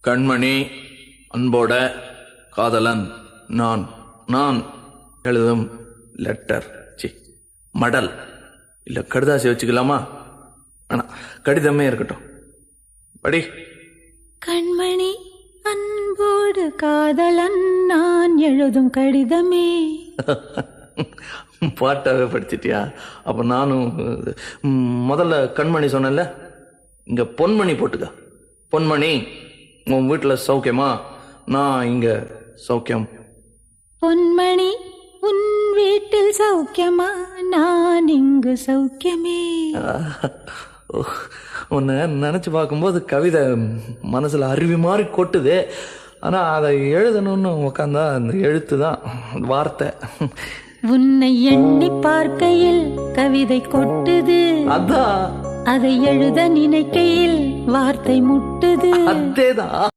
கண்மணி, அன்போட காதலன் நான். நான் எழுதும் லெட்டர், மடல் இல்ல கடுதாசி வச்சுக்கலாமா? ஆனா கடிதமே இருக்கட்டும். படி. கண்மணி, அன்போடு காதலன் நான் எழுதும் கடிதமே. பாட்டாவே படிச்சிட்டியா? அப்ப நானும் முதல்ல கண்மணி சொன்னேன்ல, இங்க பொன்மணி போட்டுக்க. பொன்மணி, உன் வீட்டுல சௌக்கியமா? நான் இங்க சௌக்கியம். பொன்மணி, உன் வீட்டில் சௌக்கியமா? நான் இங்கு சௌக்கியமே. உன்னை நினைச்சு பார்க்கும்போது கவிதை மனசுல அருவி மாதிரி கொட்டுது. ஆனா அதை எழுதணும்னு உக்காந்தா அந்த எழுத்து தான் வார்த்தை. உன்னை எண்ணி பார்க்கையில் கவிதை கொட்டுது, அதான் அதை எழுத நினைக்கையில் வார்த்தை முட்டுது. அதேதான்.